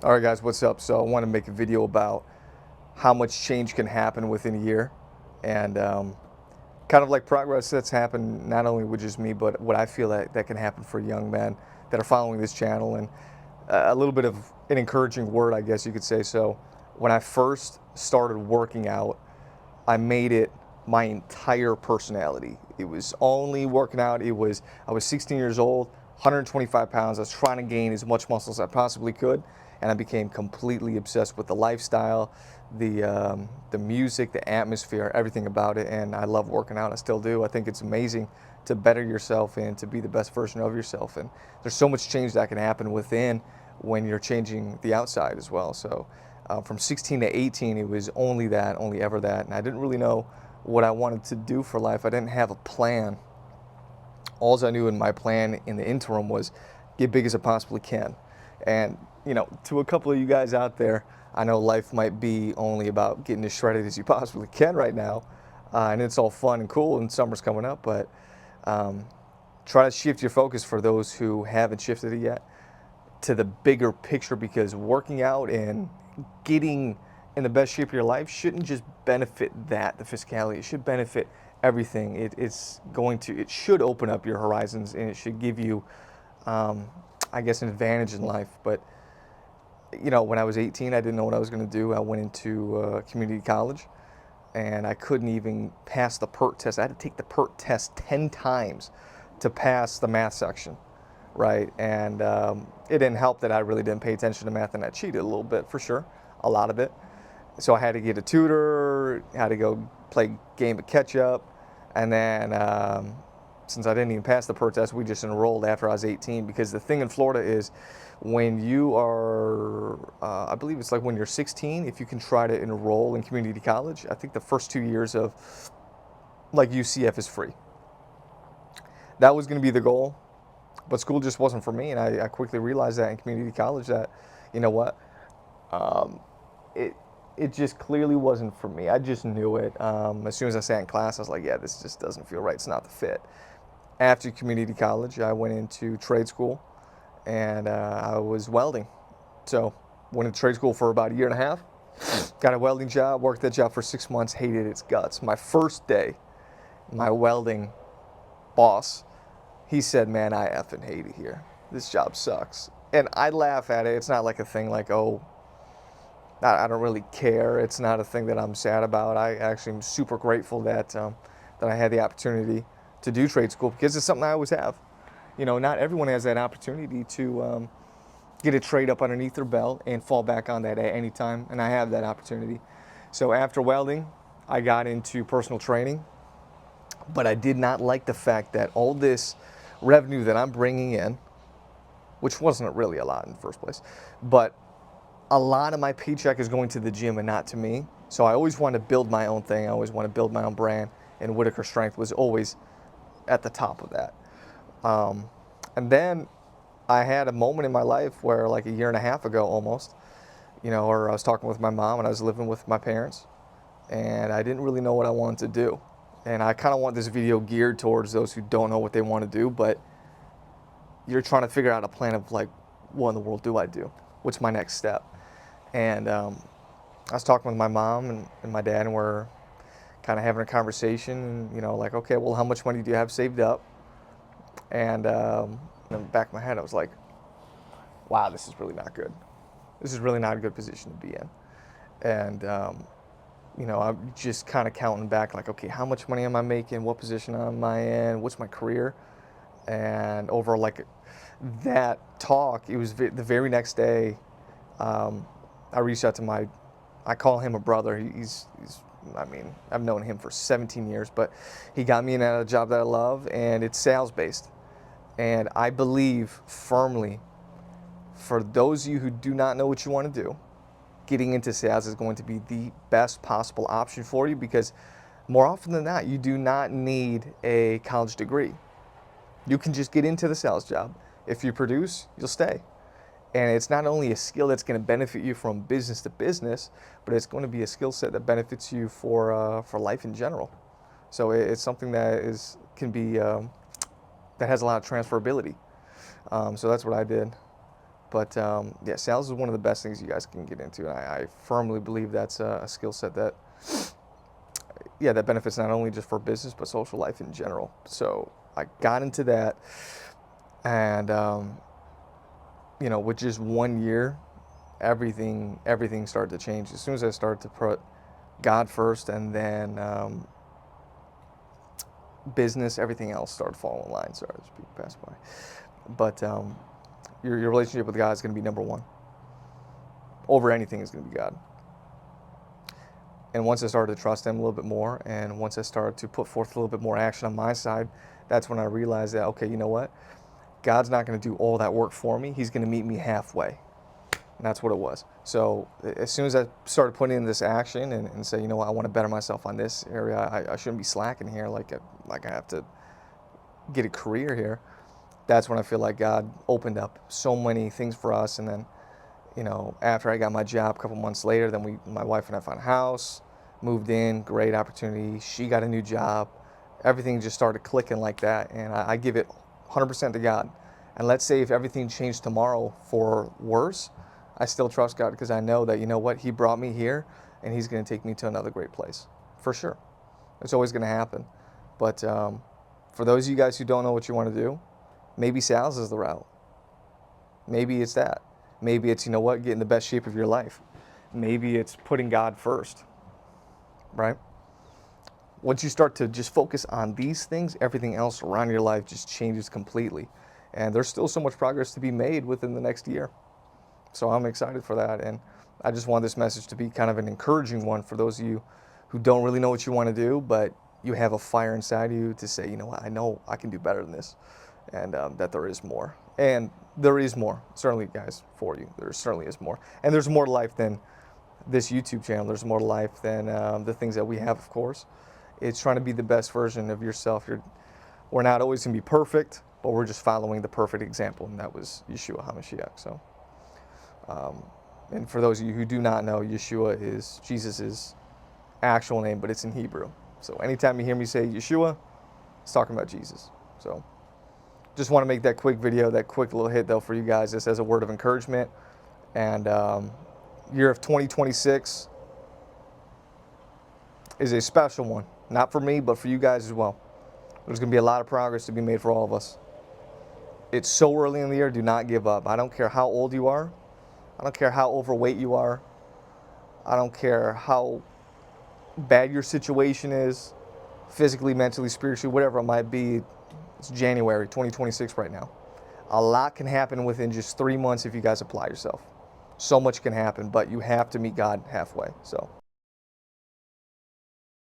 All right, guys, what's up? So I want to make a video about how much change can happen within a year, and kind of like progress that's happened not only with just me, but what I feel that can happen for young men that are following this channel, and a little bit of an encouraging word, I guess you could say. So when I first started working out, I made it my entire personality. It was only working out. I was 16 years old, 125 pounds. I was trying to gain as much muscle as I possibly could, and I became completely obsessed with the lifestyle, the music, the atmosphere, everything about it. And I love working out. I still do. I think it's amazing to better yourself and to be the best version of yourself. And there's so much change that can happen within when you're changing the outside as well. So from 16 to 18, it was only that, only ever that. And I didn't really know what I wanted to do for life. I didn't have a plan. All I knew in my plan in the interim was get big as I possibly can. And, to a couple of you guys out there, I know life might be only about getting as shredded as you possibly can right now. And it's all fun and cool, and summer's coming up, but um, try to shift your focus for those who haven't shifted it yet to the bigger picture, because working out and getting in the best shape of your life shouldn't just benefit the physicality. It should benefit everything. It should open up your horizons, and it should give you, I guess, an advantage in life. But, when I was 18, I didn't know what I was going to do. I went into community college, and I couldn't even pass the PERT test. I had to take the PERT test 10 times to pass the math section, right? And it didn't help that I really didn't pay attention to math, and I cheated a little bit for sure, a lot of it. So I had to get a tutor, had to go play game of catch up, and then since I didn't even pass the PERT test, we just enrolled after I was 18. Because the thing in Florida is, when you are, I believe it's like when you're 16, if you can try to enroll in community college, I think the first 2 years of like UCF is free. That was going to be the goal, but school just wasn't for me, and I quickly realized that in community college that, you know what, um, it it just clearly wasn't for me. I just knew it. As soon as I sat in class, I was like, yeah, this just doesn't feel right. It's not the fit. After community college, I went into trade school, and I was welding. So went into trade school for about a year and a half. Got a welding job, worked that job for 6 months, hated its guts. My first day, my welding boss, he said, man, I effing hate it here. This job sucks. And I laugh at it. It's not like a thing like, oh, I don't really care. It's not a thing that I'm sad about. I actually am super grateful that I had the opportunity to do trade school, because it's something I always have. Not everyone has that opportunity to get a trade up underneath their belt and fall back on that at any time, and I have that opportunity. So after welding, I got into personal training, but I did not like the fact that all this revenue that I'm bringing in, which wasn't really a lot in the first place, but a lot of my paycheck is going to the gym and not to me. So I always want to build my own thing. I always want to build my own brand, and Whitaker Strength was always at the top of that. Um, and then I had a moment in my life where, like a year and a half ago almost, or I was talking with my mom and I was living with my parents, and I didn't really know what I wanted to do. And I kind of want this video geared towards those who don't know what they want to do, but you're trying to figure out a plan of, like, what in the world do I do? What's my next step? And I was talking with my mom and my dad, and we're kind of having a conversation, like, okay, well, how much money do you have saved up? And in the back of my head, I was like, wow, this is really not good. This is really not a good position to be in. And, I'm just kind of counting back, like, okay, how much money am I making? What position am I in? What's my career? And over, like, that talk, it was the very next day, I reached out to I call him a brother. I mean, I've known him for 17 years, but he got me in at a job that I love, and it's sales based. And I believe firmly, for those of you who do not know what you want to do, getting into sales is going to be the best possible option for you, because more often than not, you do not need a college degree. You can just get into the sales job. If you produce, you'll stay. And it's not only a skill that's going to benefit you from business to business, but it's going to be a skill set that benefits you for life in general. So it's something that can be that has a lot of transferability. So that's what I did. But yeah, sales is one of the best things you guys can get into. And I firmly believe that's a skill set that, yeah, that benefits not only just for business, but social life in general. So I got into that, and you know, with just 1 year, everything started to change. As soon as I started to put God first, and then business, everything else started falling in line. Sorry, this people passed by. But your relationship with God is going to be number one. Over anything is going to be God. And once I started to trust Him a little bit more, and once I started to put forth a little bit more action on my side, that's when I realized that, okay, you know what? God's not going to do all that work for me. He's going to meet me halfway. And that's what it was. So as soon as I started putting in this action and say, you know what, I want to better myself on this area, I shouldn't be slacking here, like I have to get a career here. That's when I feel like God opened up so many things for us. And then, you know, after I got my job a couple months later, then my wife and I found a house, moved in, great opportunity. She got a new job. Everything just started clicking like that. And I give it 100% to God. And let's say if everything changed tomorrow for worse, I still trust God, because I know that, you know what, He brought me here and He's going to take me to another great place. For sure. It's always going to happen. But for those of you guys who don't know what you want to do, maybe sales is the route. Maybe it's that. Maybe it's, you know what, getting the best shape of your life. Maybe it's putting God first, right? Once you start to just focus on these things, everything else around your life just changes completely. And there's still so much progress to be made within the next year. So I'm excited for that. And I just want this message to be kind of an encouraging one for those of you who don't really know what you want to do, but you have a fire inside you to say, you know what, I know I can do better than this. And that there is more. And there is more, certainly, guys, for you. There certainly is more. And there's more to life than this YouTube channel. There's more to life than the things that we have, of course. It's trying to be the best version of yourself. We're not always going to be perfect, but we're just following the perfect example, and that was Yeshua HaMashiach. So, and for those of you who do not know, Yeshua is Jesus' actual name, but it's in Hebrew. So anytime you hear me say Yeshua, it's talking about Jesus. So just want to make that quick video, that quick little hit, though, for you guys, just as a word of encouragement. And year of 2026 is a special one. Not for me, but for you guys as well. There's going to be a lot of progress to be made for all of us. It's so early in the year. Do not give up. I don't care how old you are. I don't care how overweight you are. I don't care how bad your situation is, physically, mentally, spiritually, whatever it might be. It's January 2026 right now. A lot can happen within just 3 months if you guys apply yourself. So much can happen, but you have to meet God halfway. So